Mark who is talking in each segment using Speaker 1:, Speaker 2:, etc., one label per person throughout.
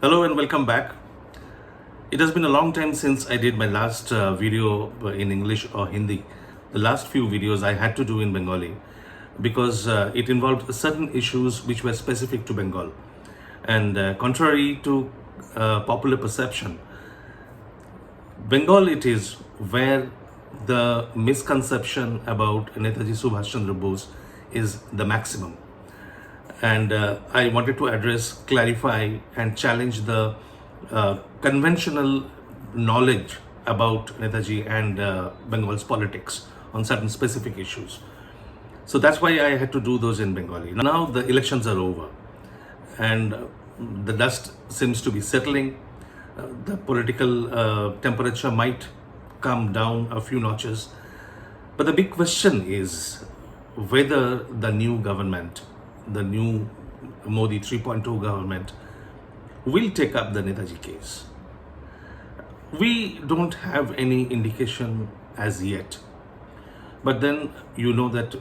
Speaker 1: Hello and welcome back. It has been a long time since I did my last video in English or Hindi. The last few videos I had to do in Bengali because it involved certain issues which were specific to Bengal. And contrary to popular perception, Bengal it is where the misconception about Netaji Subhash Chandra Bose is the maximum. And I wanted to address, clarify, and challenge the conventional knowledge about Netaji and Bengal's politics on certain specific issues. So that's why I had to do those in Bengali. Now the elections are over, and the dust seems to be settling. The political temperature might come down a few notches. But the big question is whether the new government, the new Modi 3.0 government, will take up the Netaji case. We don't have any indication as yet. But then you know that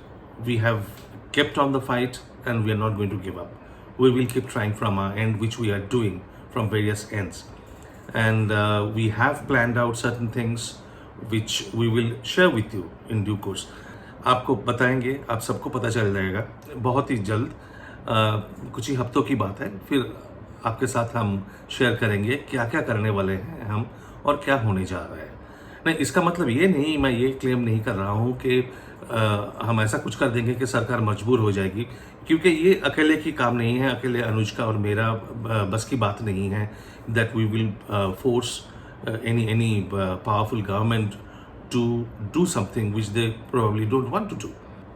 Speaker 1: we have kept on the fight and we are not going to give up. We will keep trying from our end, which we are doing from various ends. And we have planned out certain things which we will share with you in due course. आपको बताएंगे, आप सबको पता चल जाएगा बहुत ही जल्द। कुछ ही हफ्तों की बात है, फिर आपके साथ हम शेयर करेंगे क्या क्या करने वाले हैं हम और क्या होने जा रहा है। नहीं, इसका मतलब ये नहीं, मैं ये क्लेम नहीं कर रहा हूँ कि हम ऐसा कुछ कर देंगे कि सरकार मजबूर हो जाएगी, क्योंकि ये अकेले की काम नहीं है, अकेले अनुज का और मेरा बस की बात नहीं है that we will force any powerful government to do something which they probably don't want to do.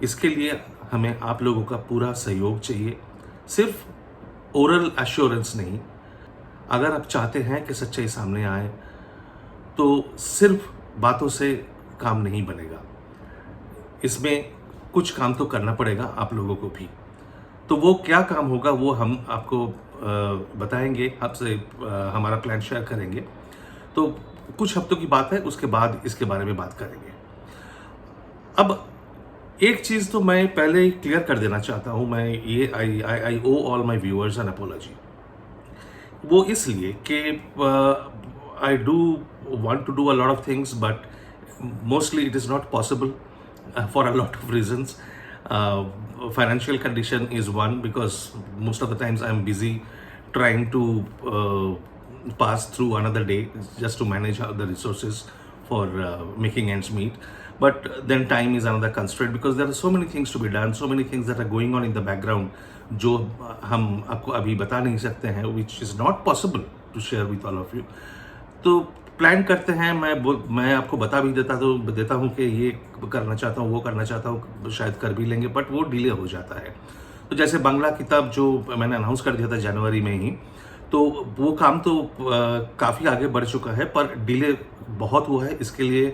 Speaker 1: इसके लिए हमें आप लोगों का पूरा सहयोग चाहिए, सिर्फ ओरल एश्योरेंस नहीं। अगर आप चाहते हैं कि सच्चाई सामने आए तो सिर्फ बातों से काम नहीं बनेगा, इसमें कुछ काम तो करना पड़ेगा आप लोगों को भी। तो वो क्या काम होगा वो हम आपको बताएंगे, आपसे हमारा प्लान शेयर करेंगे। तो कुछ हफ्तों की बात है, उसके बाद इसके बारे में बात करेंगे। अब एक चीज़ तो मैं पहले ही क्लियर कर देना चाहता हूँ, मैं ये I owe all my viewers an apology. वो इसलिए कि I do want to do a lot of things but mostly it is not possible for a lot of reasons. Financial condition is one, because most of the times I'm busy trying to pass through another day just to manage the resources for making ends meet. But then time is another constraint, because there are so many things to be done, so many things that are going on in the background जो हम आपको अभी बता नहीं सकते हैं, which is not possible to share with all of you. तो plan करते हैं, मैं आपको बता भी देता हूँ कि ये करना चाहता हूँ, वो करना चाहता हूँ, शायद कर भी लेंगे, बट वो डिले हो जाता है। तो जैसे बांग्ला किताब जो मैंने अनाउंस कर दिया था जनवरी में ही, तो वो काम तो काफ़ी आगे बढ़ चुका है, पर डिले बहुत हुआ है। इसके लिए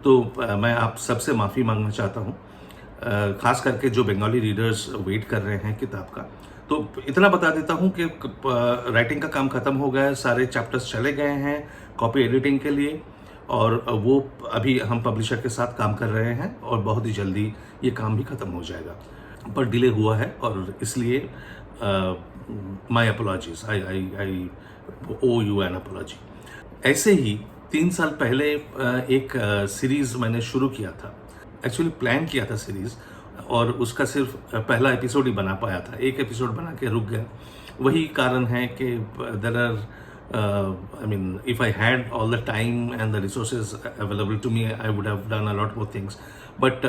Speaker 1: तो मैं आप सबसे माफ़ी मांगना चाहता हूँ, ख़ास करके जो बंगाली रीडर्स वेट कर रहे हैं किताब का। तो इतना बता देता हूँ कि राइटिंग का काम ख़त्म हो गया है, सारे चैप्टर्स चले गए हैं कॉपी एडिटिंग के लिए, और वो अभी हम पब्लिशर के साथ काम कर रहे हैं और बहुत ही जल्दी ये काम भी ख़त्म हो जाएगा। पर डिले हुआ है और इसलिए my apologies, I owe you an apology. ऐसे ही 3 साल पहले एक सीरीज़ मैंने शुरू किया था, एक्चुअली प्लान किया था सीरीज़, और उसका सिर्फ पहला एपिसोड ही बना पाया था, एक एपिसोड बना के रुक गया। वही कारण है कि there are I mean, if I had all the time and the resources available to me, I would have done a lot more things. But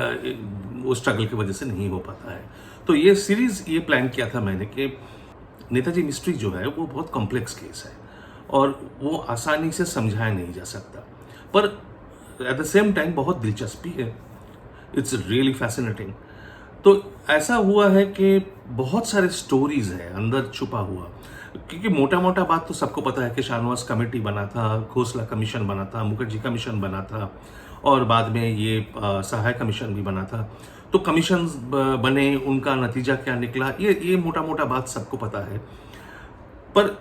Speaker 1: वो स्ट्रगल की वजह से नहीं हो पाता है। तो ये सीरीज़ ये प्लान किया था मैंने कि नेताजी मिस्ट्री जो है वो बहुत कॉम्प्लेक्स केस है और वो आसानी से समझाया नहीं जा सकता, पर एट द सेम टाइम बहुत दिलचस्पी है। It's really fascinating. तो ऐसा हुआ है कि बहुत सारे स्टोरीज है अंदर छुपा हुआ, क्योंकि मोटा मोटा बात तो सबको पता है कि शाहनवाज कमेटी बना था, खोसला कमीशन बना था, मुखर्जी कमीशन बना था, और बाद में ये सहाय कमीशन भी बना था। तो कमीशन बने, उनका नतीजा क्या निकला, ये मोटा मोटा बात सबको पता है। पर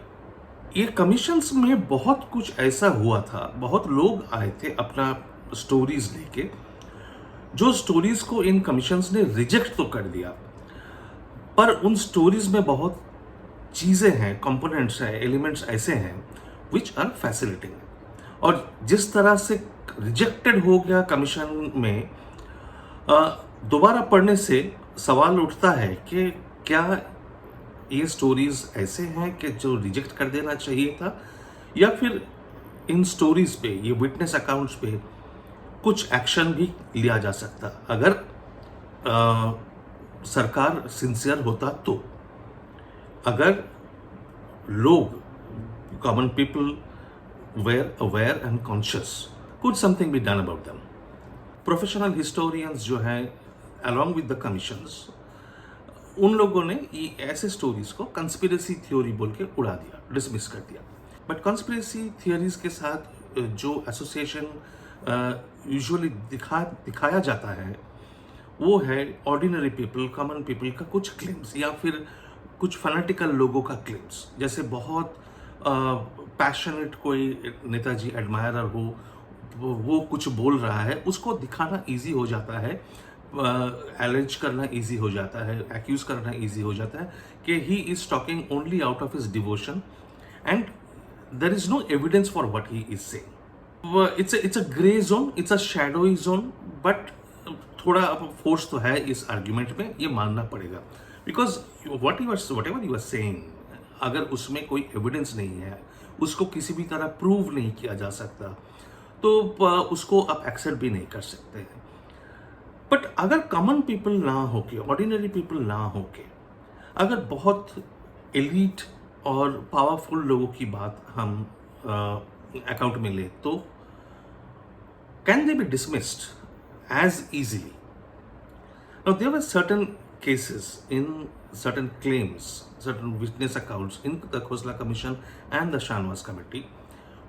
Speaker 1: ये कमीशंस में बहुत कुछ ऐसा हुआ था, बहुत लोग आए थे अपना स्टोरीज लेके, जो स्टोरीज को इन कमीशंस ने रिजेक्ट तो कर दिया, पर उन स्टोरीज में बहुत चीज़ें हैं, कंपोनेंट्स हैं, एलिमेंट्स ऐसे हैं विच आर फैसिलिटिंग। और जिस तरह से रिजेक्टेड हो गया कमीशन में, दोबारा पढ़ने से सवाल उठता है कि क्या ये स्टोरीज ऐसे हैं कि जो रिजेक्ट कर देना चाहिए था, या फिर इन स्टोरीज पे, ये विटनेस अकाउंट्स पे कुछ एक्शन भी लिया जा सकता अगर सरकार सिंसियर होता तो। अगर लोग, common people were aware and conscious, could something be done about them? Professional historians जो हैं along with the commissions, उन लोगों ने ये ऐसे स्टोरीज को कंस्पिरेसी थ्योरी बोल के उड़ा दिया, डिसमिस कर दिया। बट कंस्पिरेसी थियोरीज के साथ जो एसोसिएशन यूजुअली दिखाया जाता है वो है ऑर्डिनरी पीपल, कॉमन पीपल का कुछ क्लेम्स या फिर कुछ फैनेटिकल लोगों का क्लेम्स। जैसे बहुत पैशनेट कोई नेताजी एडमायरर हो, वो कुछ बोल रहा है, उसको दिखाना इजी हो जाता है, एलेज करना इजी हो जाता है, एक्यूज करना इजी हो जाता है कि he is talking only out of his devotion and there is no evidence for what he is saying. It's a grey zone, it's a shadowy zone, but थोड़ा फोर्स तो है इस आर्ग्यूमेंट में, ये मानना पड़ेगा। Because whatever you are saying, अगर उसमें कोई एविडेंस नहीं है, उसको किसी भी तरह प्रूव नहीं किया जा सकता, तो उसको आप एक्सेप्ट भी नहीं कर सकते हैं। बट अगर कॉमन पीपल ना होके, ऑर्डिनरी पीपल ना होके, अगर बहुत एलीट और पावरफुल लोगों की बात हम अकाउंट में ले, तो can they B dismissed as easily? Now, there were certain cases in certain claims, certain witness accounts in the Khosla Commission and the Shanwas Committee,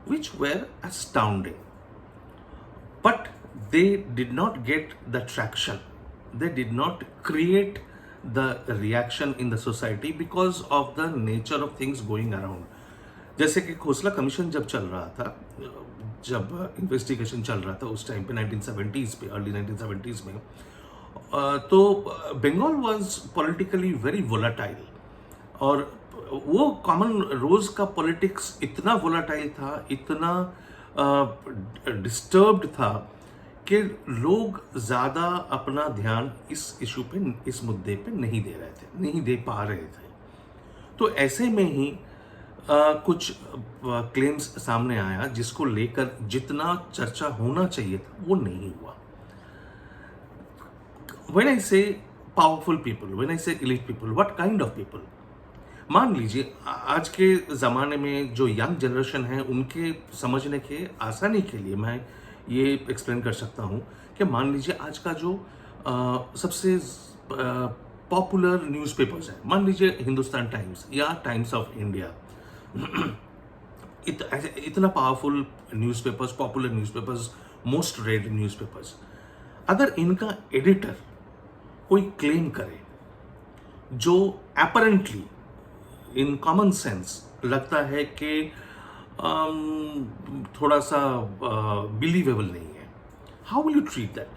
Speaker 1: which were astounding. But they did not get the traction. They did not create the reaction in the society because of the nature of things going around. जैसे कि Khosla commission जब चल रहा था, जब investigation चल रहा था उस टाइम पे 1970s पे, अर्ली 1970s में, तो Bengal was politically very volatile. और वो कॉमन रोज का पॉलिटिक्स इतना वोलाटाइल था, इतना डिस्टर्ब्ड था कि लोग ज़्यादा अपना ध्यान इस इशू पे, इस मुद्दे पे नहीं दे रहे थे, नहीं दे पा रहे थे। तो ऐसे में ही कुछ क्लेम्स सामने आया जिसको लेकर जितना चर्चा होना चाहिए था वो नहीं हुआ। When I say powerful people, when I say elite people, what kind of people? मान लीजिए आज के ज़माने में जो यंग जनरेशन है, उनके समझने के आसानी के लिए मैं ये एक्सप्लेन कर सकता हूँ कि मान लीजिए आज का जो सबसे पॉपुलर न्यूज़पेपर्स है, मान लीजिए हिंदुस्तान टाइम्स या टाइम्स ऑफ इंडिया, इतना powerful newspapers, popular newspapers, most red newspapers, अगर इनका एडिटर कोई क्लेम करे जो अपरेंटली इन कॉमन सेंस लगता है कि थोड़ा सा बिलीवेबल नहीं है, how will you treat that?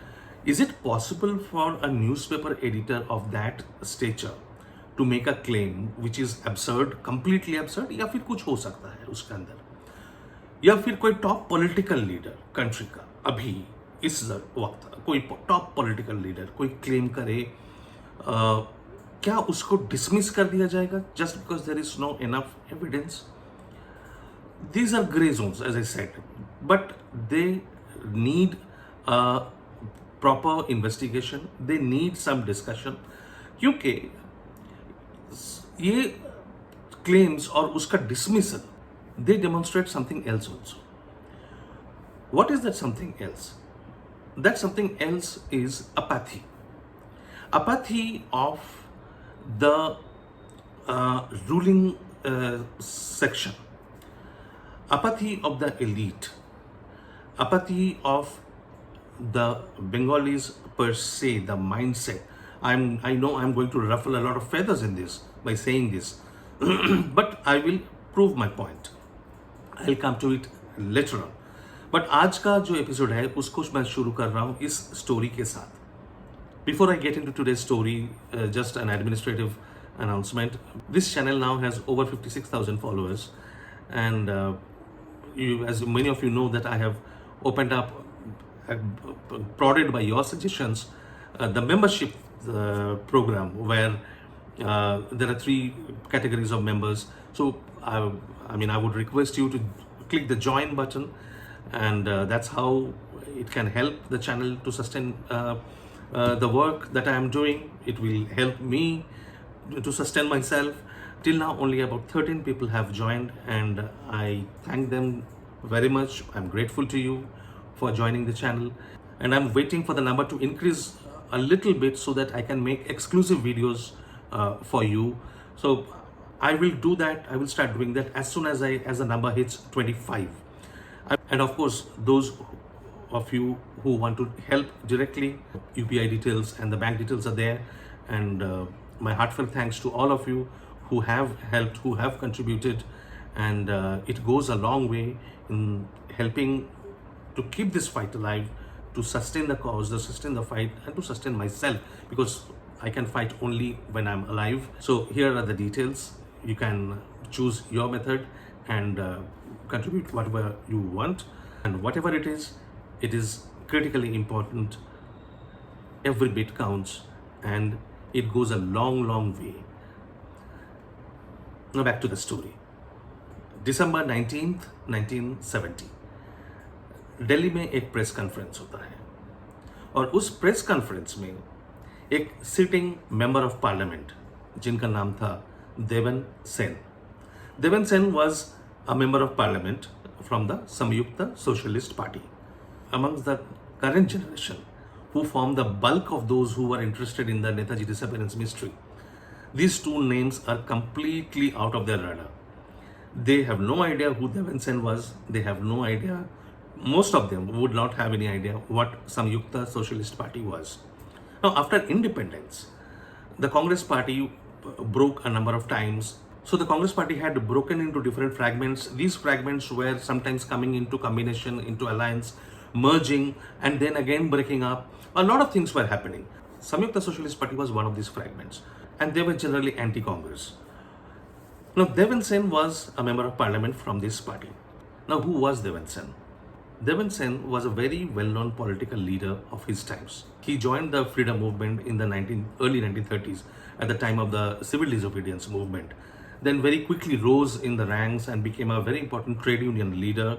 Speaker 1: Is it possible for a newspaper editor of that stature to make a claim which is absurd, completely absurd, या फिर कुछ हो सकता है उसके अंदर? या फिर कोई टॉप पॉलिटिकल लीडर कंट्री का अभी इस वक्त कोई टॉप पॉलिटिकल लीडर कोई क्लेम करे, क्या उसको डिसमिस कर दिया जाएगा just because there is no enough evidence? These are grey zones as I said, but they need proper investigation, they need some discussion, क्योंकि ये क्लेम्स और उसका dismissal, they demonstrate something else also. What is that something else? That something else is apathy. Apathy of the ruling section, apathy of the elite, apathy of the Bengalis per se, the mindset. I know I'm going to ruffle a lot of feathers in this by saying this, but I will prove my point. I'll come to it later on. But आज का जो episode है उसको मैं शुरू कर रहा हूँ इस स्टोरी के साथ। Before I get into today story, just an administrative announcement. This channel now has over 56,000 followers, and as many of you know, that I have opened up, uh, prodded by your suggestions, the membership program, where there are 3 categories of members. So I would request you to click the join button, and that's how it can help the channel to sustain the work that I am doing. It will help me to sustain myself. Till now, only about 13 people have joined, and I thank them very much. I'm grateful to you for joining the channel, and I'm waiting for the number to increase a little bit so that I can make exclusive videos for you. So I will do that. I will start doing that as soon as the number hits 25. And of course, those of you who want to help directly, UPI details and the bank details are there. And my heartfelt thanks to all of you who have helped, who have contributed, and it goes a long way in helping to keep this fight alive, to sustain the cause, to sustain the fight, and to sustain myself, because I can fight only when I'm alive. So here are the details. You can choose your method and contribute whatever you want, and whatever it is critically important. Every bit counts, and it goes a long way. Now back to the story. December 19th 1970, Delhi में एक press conference होता है, और उस press conference में एक sitting member of parliament जिनका नाम था देवन सेन. देवन Sen was a member of parliament from the Samyukta Socialist Party, amongst the current generation who form the bulk of those who were interested in the Netaji disappearance mystery. These 2 names are completely out of their radar. They have no idea who Devan Sen was. They have no idea. Most of them would not have any idea what Samyukta Socialist Party was. Now, after independence, the Congress Party broke a number of times. So the Congress Party had broken into different fragments. These fragments were sometimes coming into combination, into alliance, merging, and then again breaking up. A lot of things were happening. Samyukta Socialist Party was one of these fragments, and they were generally anti-Congress. Now, Devan Sen was a member of parliament from this party. Now, who was Devan Sen? Devan Sen was a very well-known political leader of his times. He joined the freedom movement in the early 1930s at the time of the civil disobedience movement. Then very quickly rose in the ranks and became a very important trade union leader,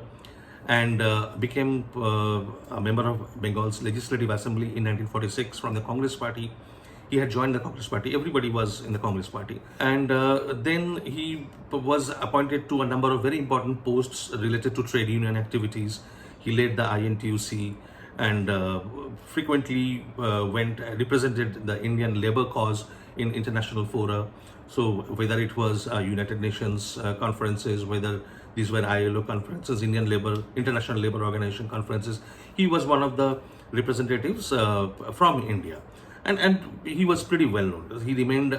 Speaker 1: and became a member of Bengal's Legislative Assembly in 1946 from the Congress Party. He had joined the Congress Party. Everybody was in the Congress Party. And then he was appointed to a number of very important posts related to trade union activities. He led the INTUC and frequently represented the Indian labor cause in international fora. So whether it was United Nations conferences, whether these were ILO conferences, International Labor Organization conferences, he was one of the representatives from India. And he was pretty well known. He remained,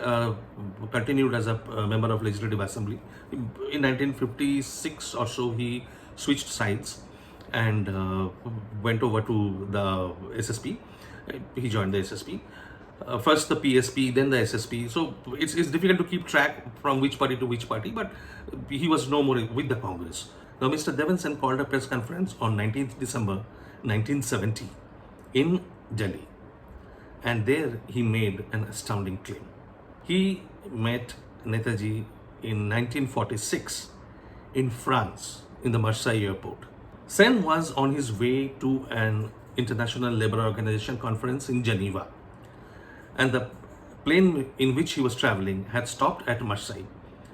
Speaker 1: continued as a member of Legislative Assembly. In 1956 or so, he switched sides and went over to the SSP. He joined the SSP. First the PSP, then the SSP. So it's difficult to keep track from which party to which party, but he was no more with the Congress. Now, Mr. Devan Sen called a press conference on 19th December 1970 in Delhi. And there he made an astounding claim. He met Netaji in 1946 in France, in the Marseille airport. Sen was on his way to an International Labour Organization conference in Geneva, and the plane in which he was traveling had stopped at Marseille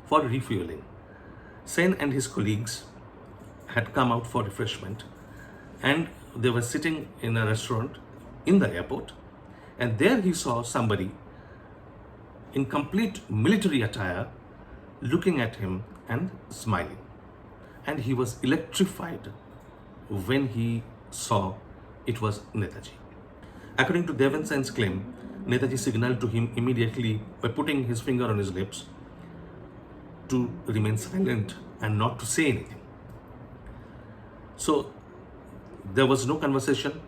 Speaker 1: for refueling. Sen and his colleagues had come out for refreshment, and they were sitting in a restaurant in the airport, and there he saw somebody in complete military attire looking at him and smiling. And he was electrified when he saw it was Netaji. According to Devan Sen's claim, Netaji signaled to him immediately by putting his finger on his lips to remain silent and not to say anything. So there was no conversation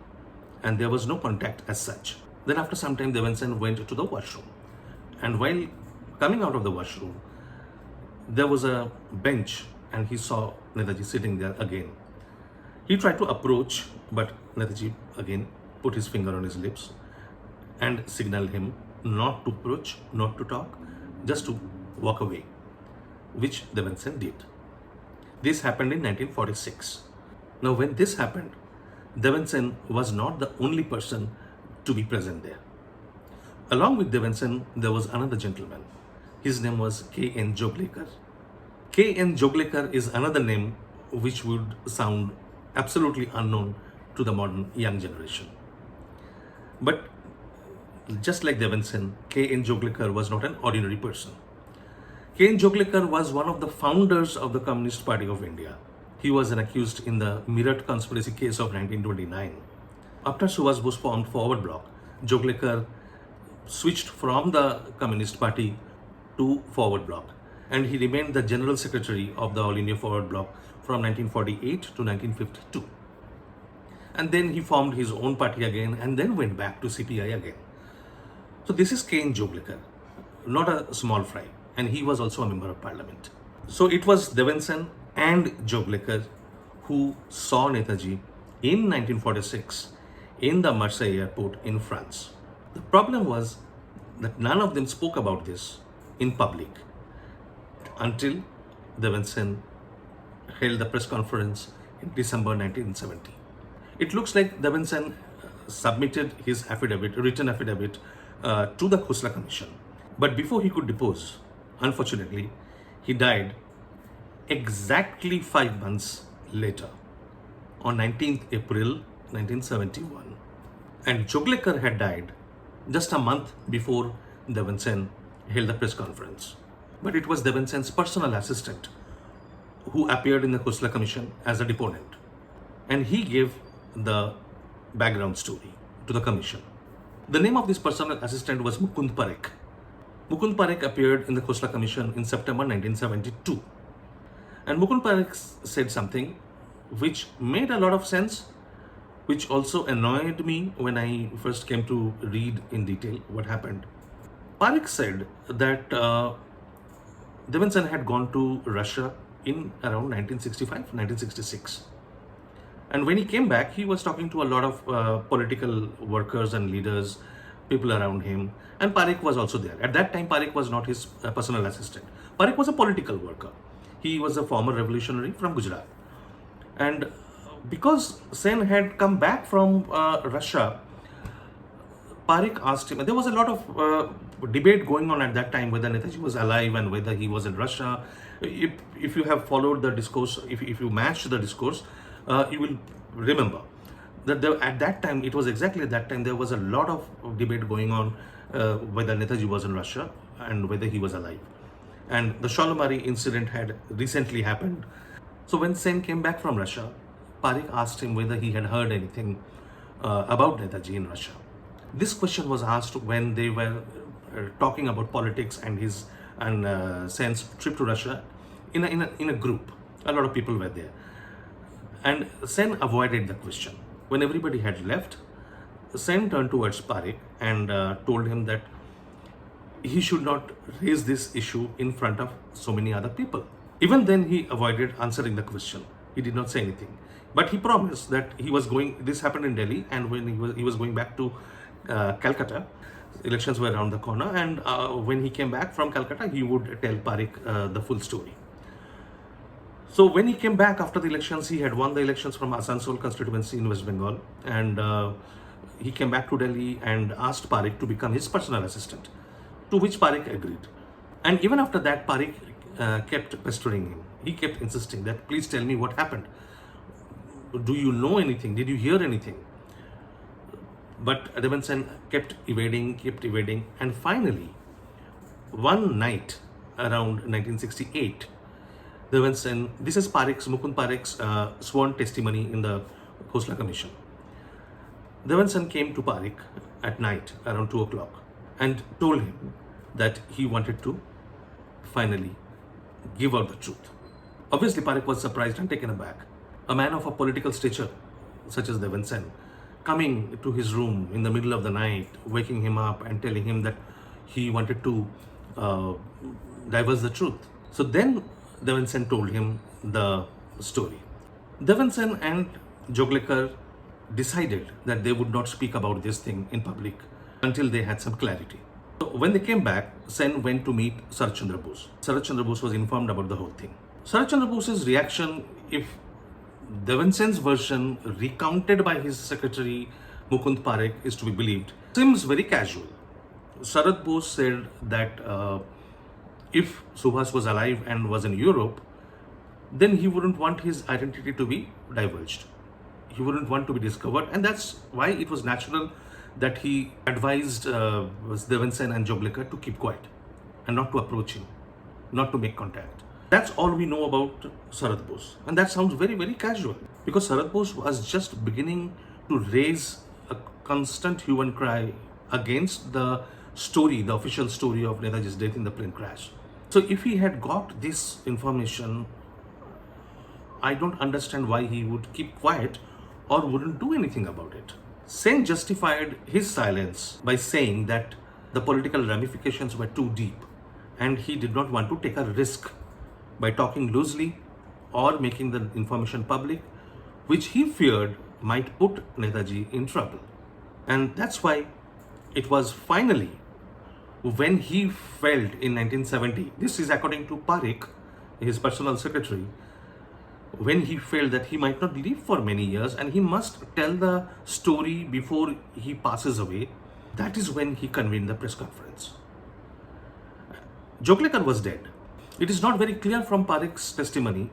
Speaker 1: and there was no contact as such. Then after some time, Devan Sen went to the washroom, and while coming out of the washroom, there was a bench and he saw Netaji sitting there again. He tried to approach, but Netaji again put his finger on his lips and signaled him not to approach, not to talk, just to walk away, which Devendra Sen did. This happened in 1946. Now, when this happened, Devendra Sen was not the only person to be present there. Along with Devendra Sen, there was another gentleman. His name was K.N. Joglekar. K.N. Joglekar is another name which would sound absolutely unknown to the modern young generation. But just like Devendra Sen, K.N. Joglekar was not an ordinary person. K.N. Joglekar was one of the founders of the Communist Party of India. He was an accused in the Meerut conspiracy case of 1929. After Subhash Bose formed Forward Bloc, Joglekar switched from the Communist Party to Forward Bloc, and he remained the General Secretary of the All India Forward Bloc from 1948 to 1952. And then he formed his own party again and then went back to CPI again. So this is K.N. Joglekar, not a small fry, and he was also a member of parliament. So it was Devendra Sen and Joglekar who saw Netaji in 1946 in the Marseille airport in France. The problem was that none of them spoke about this in public until Devendra Sen held the press conference in December 1970. It looks like Devendra Sen submitted his affidavit, written affidavit, to the Khosla Commission. But before he could depose, unfortunately, he died exactly 5 months later, on 19th April 1971. And Joglekar had died just a month before Devendra Sen held the press conference. But it was Devendra Sen's personal assistant who appeared in the Khosla Commission as a deponent. And he gave the background story to the commission. The name of this personal assistant was Mukund Parekh. Mukund Parekh appeared in the Khosla Commission in September 1972. And Mukund Parekh said something which made a lot of sense, which also annoyed me when I first came to read in detail what happened. Parekh said that Devendra Sen had gone to Russia in around 1965-1966. And when he came back, he was talking to a lot of political workers and leaders, people around him. And Parekh was also there. At that time, Parekh was not his personal assistant. Parekh was a political worker. He was a former revolutionary from Gujarat. And because Sen had come back from Russia, Parekh asked him, there was a lot of debate going on at that time whether Netaji was alive and whether he was in Russia. If you have followed the discourse, if you matched the discourse, you will remember that at that time, it was exactly at that time, there was a lot of debate going on whether Netaji was in Russia and whether he was alive. And the Shalimar incident had recently happened. So when Sen came back from Russia, Parekh asked him whether he had heard anything about Netaji in Russia. This question was asked when they were talking about politics and his and Sen's trip to Russia in a group. A lot of people were there. And Sen avoided the question. When everybody had left, Sen turned towards Parekh and told him that he should not raise this issue in front of so many other people. Even then, he avoided answering the question. He did not say anything. But he promised that he was going, this happened in Delhi, and when he was going back to Calcutta, elections were around the corner, and when he came back from Calcutta, he would tell Parekh the full story. So when he came back after the elections, he had won the elections from Asansol constituency in West Bengal, and he came back to Delhi and asked Parekh to become his personal assistant, to which Parekh agreed. And even after that, Parekh kept pestering him. He kept insisting that, please tell me what happened. Do you know anything? Did you hear anything? But Devendra Sen kept evading, and finally, one night around 1968, Devendra Sen, this is Mukund Parekh's sworn testimony in the Khosla Commission. Devendra Sen came to Parekh at night around 2 o'clock and told him that he wanted to finally give out the truth. Obviously, Parekh was surprised and taken aback. A man of a political stature, such as Devendra Sen, coming to his room in the middle of the night, waking him up and telling him that he wanted to uh, divulge the truth. So then Devansen told him the story. Devansen and Joglekar decided that they would not speak about this thing in public until they had some clarity. So when they came back, Sen went to meet Sarat Chandra Bose. Sarat Chandra Bose was informed about the whole thing. Sarat Chandra Bose's reaction, if Devansen's version recounted by his secretary Mukund Parekh is to be believed, seems very casual. Sarat Bose said that if Subhas was alive and was in Europe, then he wouldn't want his identity to be divulged. He wouldn't want to be discovered, and that's why it was natural that he advised Devansen and Joglekar to keep quiet and not to approach him, not to make contact. That's all we know about Sarat Bose, and that sounds very, very casual because Sarat Bose was just beginning to raise a constant hue and cry against the story, the official story of Netaji's death in the plane crash. So if he had got this information, I don't understand why he would keep quiet or wouldn't do anything about it. Sen justified his silence by saying that the political ramifications were too deep and he did not want to take a risk by talking loosely or making the information public, which he feared might put Netaji in trouble. And that's why it was finally when he felt in 1970, this is according to Parekh, his personal secretary, when he felt that he might not live for many years and he must tell the story before he passes away, that is when he convened the press conference. Joglekar was dead. It is not very clear from Parekh's testimony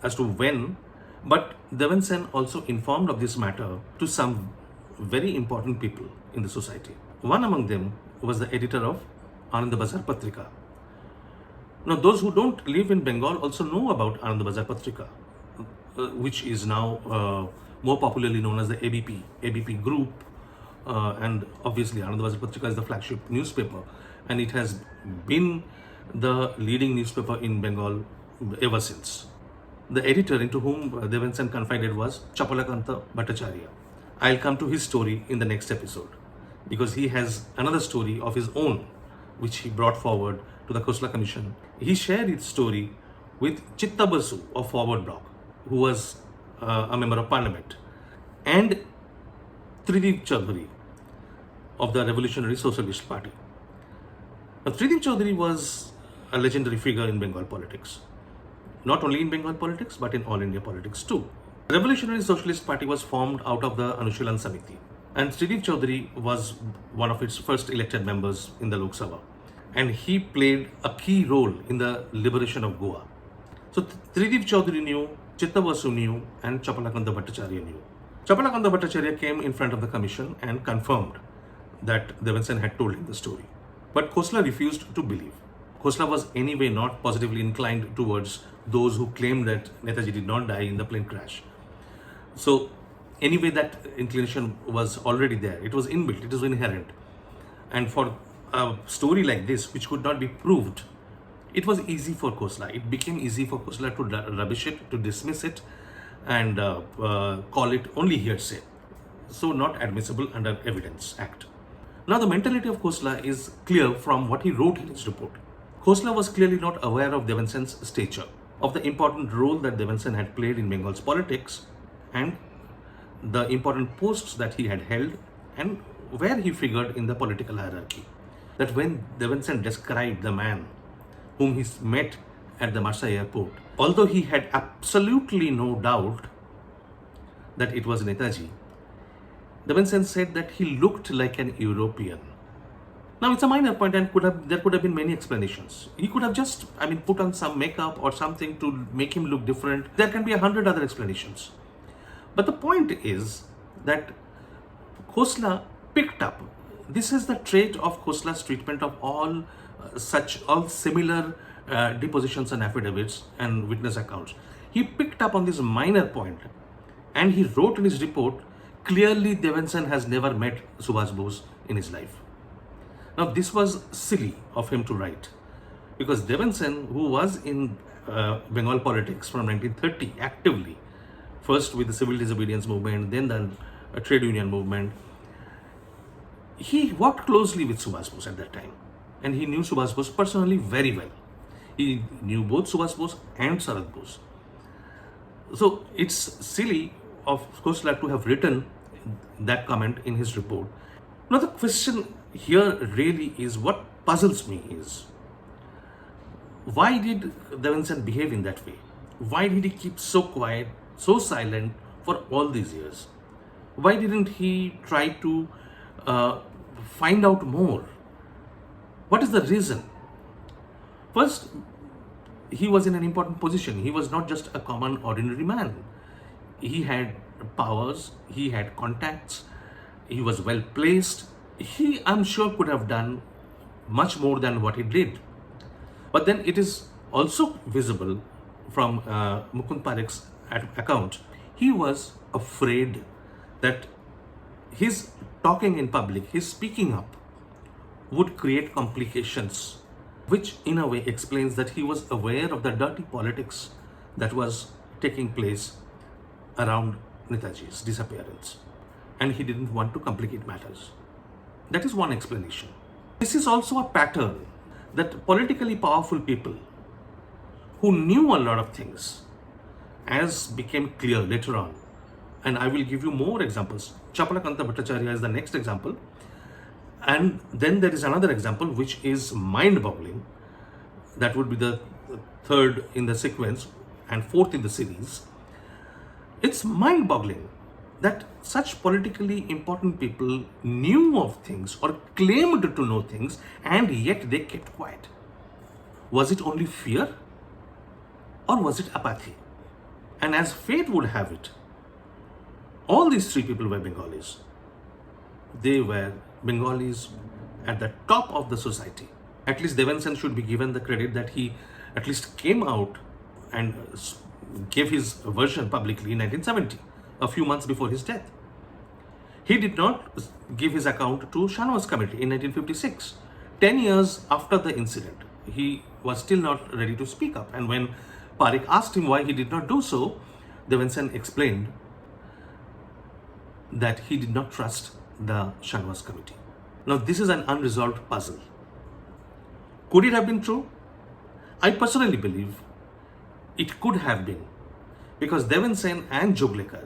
Speaker 1: as to when, but Devansen also informed of this matter to some very important people in the society. One among them was the editor of Anand Bazar Patrika. Now, those who don't live in Bengal also know about Anand Bazar Patrika, which is now more popularly known as the ABP Group. And obviously, Anand Bazar Patrika is the flagship newspaper, and it has been the leading newspaper in Bengal ever since. The editor into whom Devansen confided was Chapalakanta Bhattacharya. I'll come to his story in the next episode because he has another story of his own which he brought forward to the Khosla Commission. He shared his story with Chitta Basu of Forward Bloc, who was a member of parliament, and Tridip Chaudhary of the Revolutionary Socialist Party. Now, Tridip Chaudhary was a legendary figure in Bengal politics. Not only in Bengal politics, but in all India politics too. The Revolutionary Socialist Party was formed out of the Anushilan Samiti, and Tridip Chaudhary was one of its first elected members in the Lok Sabha. And he played a key role in the liberation of Goa. So Tridip Chaudhary knew, Chitta Basu knew, and Chapalakanta Bhattacharya knew. Chapalakanta Bhattacharya came in front of the commission and confirmed that Devansen had told him the story. But Khosla refused to believe. Khosla was anyway not positively inclined towards those who claimed that Netaji did not die in the plane crash. So anyway, that inclination was already there. It was inbuilt, it was inherent. And for a story like this, which could not be proved, it was easy for Khosla. It became easy for Khosla to rubbish it, to dismiss it, and call it only hearsay. So not admissible under Evidence Act. Now the mentality of Khosla is clear from what he wrote in his report. Khosla was clearly not aware of Devansen's stature, of the important role that Devansen had played in Bengal's politics, and the important posts that he had held, and where he figured in the political hierarchy. That when Devansen described the man whom he met at the Marseille airport, although he had absolutely no doubt that it was Netaji, Devansen said that he looked like an European. Now it's a minor point and there could have been many explanations. He could have just, put on some makeup or something to make him look different. There can be 100 other explanations. But the point is that Khosla picked up. This is the trait of Khosla's treatment of all similar depositions and affidavits and witness accounts. He picked up on this minor point and he wrote in his report, clearly Devansen has never met Subhas Bose in his life. Now this was silly of him to write because Devansen, who was in Bengal politics from 1930 actively, first with the civil disobedience movement, then the trade union movement, he worked closely with Subhas Bose at that time. and he knew Subhash Bose personally very well. He knew both Subhash Bose and Sarad Bose. So it's silly, of course, like to have written that comment in his report. Now the question here really is, what puzzles me is, why did Devansen behave in that way? Why did he keep so quiet, so silent for all these years? Why didn't he try to find out more? What is the reason? First, he was in an important position. He was not just a common, ordinary man. He had powers, he had contacts, he was well placed. He, I'm sure, could have done much more than what he did. But then it is also visible from Mukund Parikh's account. He was afraid that his talking in public, his speaking up, would create complications, which in a way explains that he was aware of the dirty politics that was taking place around Netaji's disappearance, and he didn't want to complicate matters. That is one explanation. This is also a pattern that politically powerful people who knew a lot of things, as became clear later on, and I will give you more examples. Chapalakanta Bhattacharya is the next example. And then there is another example which is mind-boggling. That would be the third in the sequence and fourth in the series. It's mind-boggling that such politically important people knew of things or claimed to know things, and yet they kept quiet. Was it only fear, or was it apathy? And as fate would have it, all these three people were Bengalis. They were Bengalis at the top of the society. At least Devansen should be given the credit that he at least came out and gave his version publicly in 1970, a few months before his death. He did not give his account to Shahnawaz Committee in 1956. 10 years after the incident, he was still not ready to speak up. And when Parikh asked him why he did not do so, Devansen explained that he did not trust the Shahnawaz Committee. Now, this is an unresolved puzzle. Could it have been true? I personally believe it could have been, because Devansen and Joglekar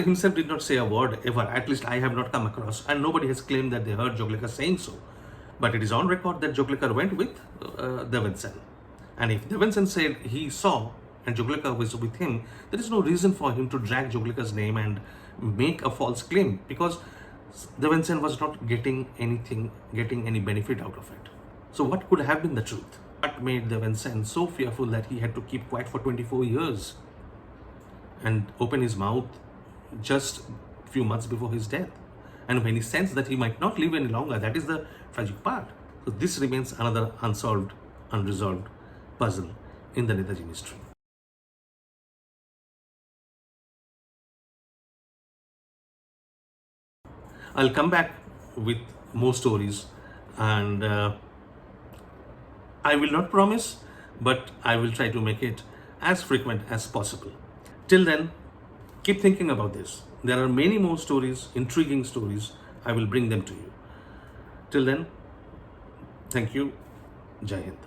Speaker 1: himself did not say a word ever, at least I have not come across, and nobody has claimed that they heard Joglekar saying so. But it is on record that Joglekar went with Devansen. And if Devansen said he saw and Joglekar was with him, there is no reason for him to drag Joglekar's name and make a false claim, because Devansen was not getting any benefit out of it. So what could have been the truth? What made Devansen so fearful that he had to keep quiet for 24 years and open his mouth just a few months before his death? And when he sensed that he might not live any longer, that is the tragic part. So this remains another unsolved, unresolved puzzle in the Netaji mystery. I'll come back with more stories, and I will not promise, but I will try to make it as frequent as possible. Till then, keep thinking about this. There are many more stories, intriguing stories. I will bring them to you. Till then, thank you. Jai Hind.